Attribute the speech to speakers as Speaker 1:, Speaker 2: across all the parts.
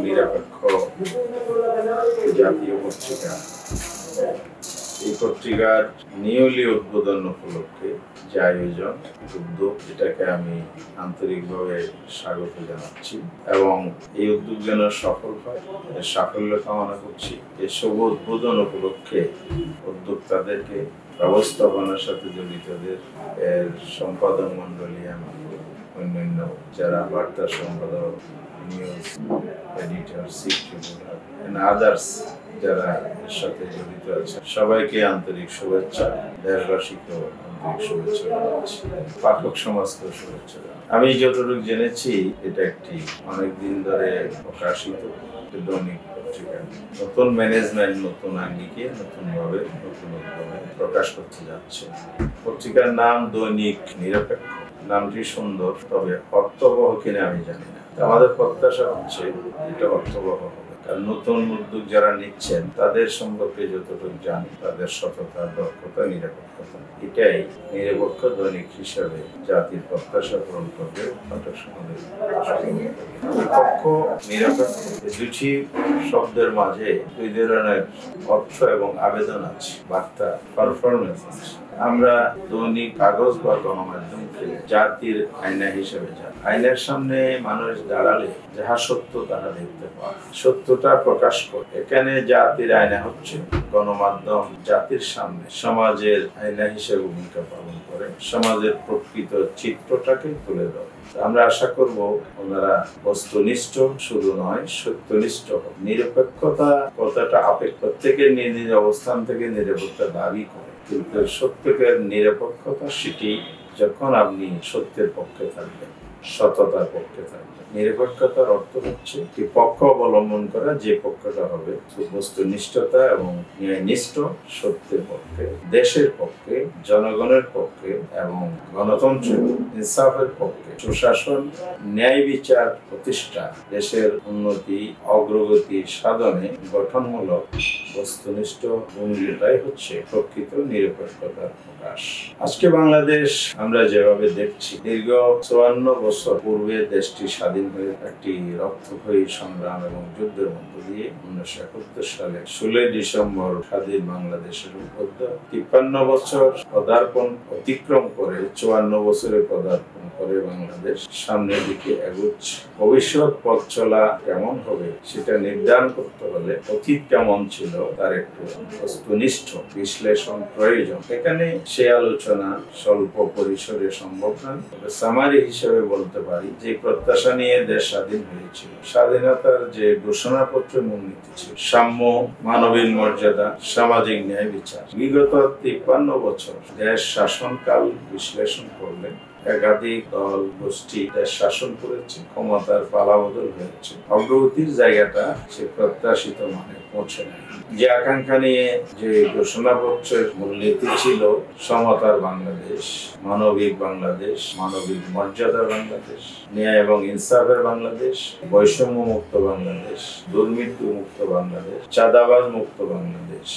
Speaker 1: নিরপেক্ষ জাতীয় পত্রিকা। এই পত্রিকার নিয়লি উদ্বোধন উপলক্ষে যে আয়োজন উদ্যোগ, এটাকে আমি আন্তরিকভাবে স্বাগত জানাচ্ছি এবং এই উদ্যোগ যেন সফল হয়, এর সাফল্য কামনা করছি। এই শুভ উদ্বোধন উপলক্ষে উদ্যোক্তাদেরকে, ব্যবস্থাপনার সাথে জড়িতদের, এর সম্পাদক মন্ডলী এবং অন্যান্য যারা বার্তা সম্পাদক, news editor, secretary and others যারা এর সাথে জড়িত আছে, সবাইকে আন্তরিক শুভেচ্ছা, দেশবাসীকেও আন্তরিক শুভেচ্ছা জানাচ্ছি, পাঠক সমাজকেও শুভেচ্ছা। আমি যতটুকু জেনেছি, এটা একটি অনেকদিন ধরে প্রকাশিত দৈনিক পত্রিকা। নতুন ম্যানেজমেন্ট, নতুন আঙ্গিকে, নতুন ভাবে প্রকাশ করতে যাচ্ছে। পত্রিকার নাম দৈনিক নিরপেক্ষ। নামটি সুন্দর, তবে অর্থবহ কিনা আমি জানি না। আমাদের প্রত্যাশা হচ্ছে এটা অর্থবহ হবে, কারণ নতুন উদ্যোগ যারা নিচ্ছেন তাদের সম্পর্কে যতটুকু জানি, তাদের সততা, দক্ষতা, নিরপেক্ষতা, এটাই নিরপেক্ষ দৈনিক হিসাবে জাতির প্রত্যাশা পূরণ করবে। পাঠক সমাজের নিরপেক্ষ, নিরপেক্ষ দুটি শব্দের মাঝে দুই ধরনের অর্থ এবং আবেদন আছে, বার্তা, পারফরমেন্স আছে। আমরা দৈনিক কাগজ বা গণমাধ্যমকে জাতির আয়না হিসেবে জানি। আয়নার সামনে মানুষ দাঁড়ালে যাহা সত্য তাহা দেখতে পায়, সত্যটা প্রকাশ করে। এখানে জাতির আয়না হচ্ছে গণমাধ্যম, জাতির সামনে সমাজের আয়না হিসেবে ভূমিকা পালন করে, সমাজের প্রকৃত চিত্রটাকে তুলে ধরে। আমরা আশা করব ওনারা বস্তুনিষ্ঠ শুধু নয়, সত্যনিষ্ঠ। নিরপেক্ষতা কথাটা আপেক্ষ থেকে নিজ অবস্থান থেকে নিরপেক্ষতা দাবি করে, কিন্তু সত্যের নিরপেক্ষতা সেটি যখন আপনি সত্যের পক্ষে থাকবেন, সততার পক্ষে থাকবেন। নিরপেক্ষতার অর্থ হচ্ছে কি পক্ষ অবলম্বন করা, যে পক্ষটা হবে বস্তুনিষ্ঠতা এবং ন্যায়নিষ্ঠ, সত্যের পক্ষে, দেশের পক্ষে, জনগণের পক্ষে এবং গণতন্ত্রের ইনসাফের পক্ষে, সুশাসন, ন্যায় বিচার প্রতিষ্ঠা, দেশের উন্নতি, অগ্রগতি সাধনে গঠনমূলক বস্তুনিষ্ঠ ভূমিকাটাই হচ্ছে প্রকৃত নিরপেক্ষতার প্রকাশ। আজকে বাংলাদেশ আমরা যেভাবে দেখছি, দীর্ঘ 54 বছর পূর্বে দেশটি স্বাধীন হয়ে একটি রক্তক্ষয়ী সংগ্রাম এবং যুদ্ধের মধ্য দিয়ে 1971 সালে 16 ডিসেম্বর স্বাধীন বাংলাদেশের উদ্বোধন। 53 বছর পদার্পণ অতিক্রম করে 54 বছরে পদার্পণ করে বাংলাদেশ সামনের দিকে এগোচ্ছে। ভবিষ্যৎ পথ চলা কেমন হবে সেটা নির্ধারণ করতে হলে অতীত কেমন ছিল তার একটু বস্তুনিষ্ঠ বিশ্লেষণ প্রয়োজন। এখানে সে আলোচনা স্বল্প পরিসরে সম্ভব নয়, তবে সামারি হিসেবে বলতে পারি যে প্রত্যাশা নিয়ে দেশ স্বাধীন হয়েছিল, স্বাধীনতার যে ঘোষণাপত্র মূলনীতি ছিল, সাম্য, মানবিক মর্যাদা, সামাজিক ন্যায় বিচার, বিগত 53 বছর দেশ শাসনকাল বিশ্লেষণ করলে একাধিক দল, গোষ্ঠী দেশ শাসন করেছে, ক্ষমতার পালাবদল হয়েছে, অগ্রগতির জায়গাটা সে প্রত্যাশিত মানে পৌঁছে নেয়। যে আকাঙ্ক্ষা নিয়ে যে ঘোষণাপত্রের মূলনীতি ছিল, সমতার বাংলাদেশ, মানবিক বাংলাদেশ, মানবিক মর্যাদার বাংলাদেশ, ন্যায় এবং ইনসাফের বাংলাদেশ, বৈষম্য মুক্ত বাংলাদেশ, দুর্নীতি মুক্ত বাংলাদেশ, চাঁদাবাজ মুক্ত বাংলাদেশ,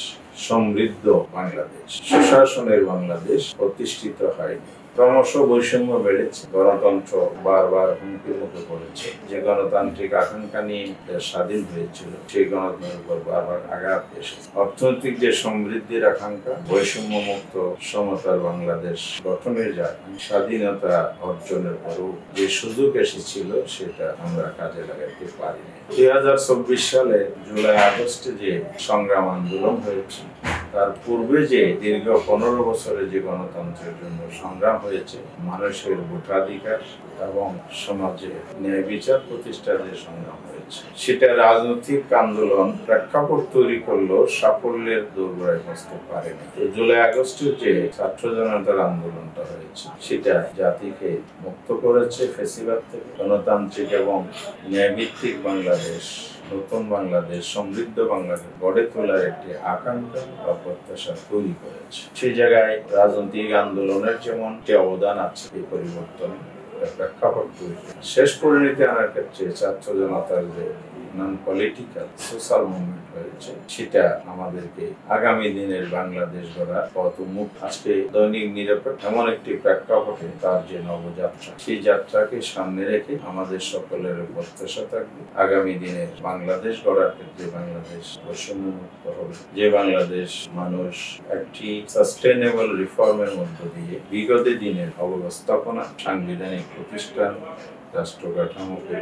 Speaker 1: সমৃদ্ধ বাংলাদেশ, সুশাসনের বাংলাদেশ প্রতিষ্ঠিত হয়নি। ক্রমশ বৈষম্য বেড়েছে, গণতন্ত্র বারবার হুমকির মুখে পড়েছে। যে গণতান্ত্রিক আকাঙ্ক্ষা নিয়ে স্বাধীন হয়েছিল, সেই গণতন্ত্রের উপর বারবার আঘাত এসেছে। অর্থনৈতিক যে সমৃদ্ধির আকাঙ্ক্ষা, বৈষম্য মুক্ত সমতার বাংলাদেশ গঠনের যায়, স্বাধীনতা অর্জনের পরও যে সুযোগ এসেছিল সেটা আমরা কাজে লাগাতে পারিনি। 2024 সালে জুলাই আগস্টে যে সংগ্রাম আন্দোলন হয়েছে, তার পূর্বে যে দীর্ঘ 15 বছরে যে গণতন্ত্রের জন্য সংগ্রাম হয়েছে, মানুষের ভোটাধিকার এবং সমাজে ন্যায় বিচার প্রতিষ্ঠার যে সংগ্রাম হয়েছে, সেটা রাজনৈতিক আন্দোলন প্রেক্ষাপট তৈরি করলেও সাফল্যের দোরগোড়ায় পৌঁছতে পারেনি। জুলাই আগস্টের যে ছাত্র জনতার আন্দোলনটা হয়েছে, সেটা জাতিকে মুক্ত করেছে ফ্যাসিবাদ থেকে, গণতান্ত্রিক এবং ন্যায়ভিত্তিক বাংলাদেশ, নতুন বাংলাদেশ, সমৃদ্ধ বাংলাদেশ গড়ে তোলার একটি আকাঙ্ক্ষা বা প্রত্যাশা তৈরি করেছে। সেই জায়গায় রাজনৈতিক আন্দোলনের যেমন অবদান আছে, এই পরিবর্তন প্রেক্ষাপট তৈরি শেষ পরিণতি আনার ক্ষেত্রে ছাত্র জনতার যে নন পলিটিক্যাল সোশ্যাল মুভমেন্ট হয়েছে, সেটা আমাদেরকে আগামী দিনের বাংলাদেশ গড়া পথ উন্মুক্ত। আজকে দৈনিক নিরপেক্ষ এমন একটি প্রেক্ষাপটে তার যে নবযাত্রা, সেই যাত্রাকে সামনে রেখে আমাদের সকলের প্রত্যাশা থাকবে আগামী দিনের বাংলাদেশ গড়ার ক্ষেত্রে বাংলাদেশ বৈষম্যমুক্ত হবে, যে বাংলাদেশ মানুষ একটি সাস্টেইনেবল রিফর্মের মধ্য দিয়ে বিগত দিনের অব্যবস্থাপনা, সাংবিধানিক প্রতিষ্ঠান, রাষ্ট্র কাঠামোকে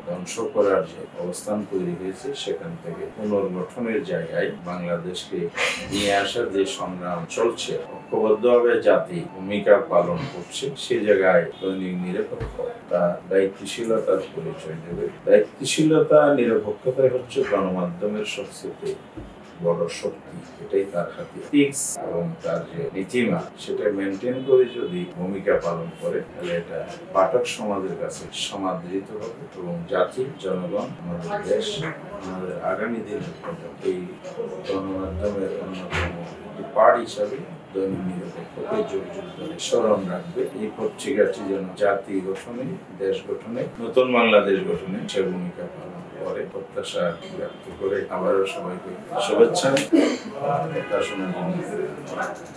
Speaker 1: ধ্বংস করার যে অবস্থান তৈরি হয়েছে, সেখান থেকে পুনর্গঠনের জায়গায় বাংলাদেশকে নিয়ে আসার যে সংগ্রাম চলছে, ঐক্যবদ্ধভাবে জাতি ভূমিকা পালন করছে, সে জায়গায় দৈনিক নিরপেক্ষ তার দায়িত্বশীলতার পরিচয় দেবে। দায়িত্বশীলতা, নিরপেক্ষতাই হচ্ছে গণমাধ্যমের সবচেয়ে বড় শক্তি। এটাই তার হাতে ফিক্স এবং তার যে নীতিমা, সেটা মেনটেন করে যদি ভূমিকা পালন করে, তাহলে এটা পাঠক সমাজের কাছে সমাদৃত হবে এবং জাতি, জনগণ, আমাদের দেশ, আমাদের আগামী দিনের এই গণমাধ্যমের অন্যতম পার্ট হিসাবে দৈনিক নিরপেক্ষকে যুগ যুগ ধরে স্মরণ রাখবে। এই পত্রিকাটি যেন জাতি গঠনে, দেশ গঠনে, নতুন বাংলাদেশ গঠনে সে ভূমিকা পালন করে প্রত্যাশা ব্যক্ত করে আবারও সবাইকে শুভেচ্ছা, প্রত্যাশা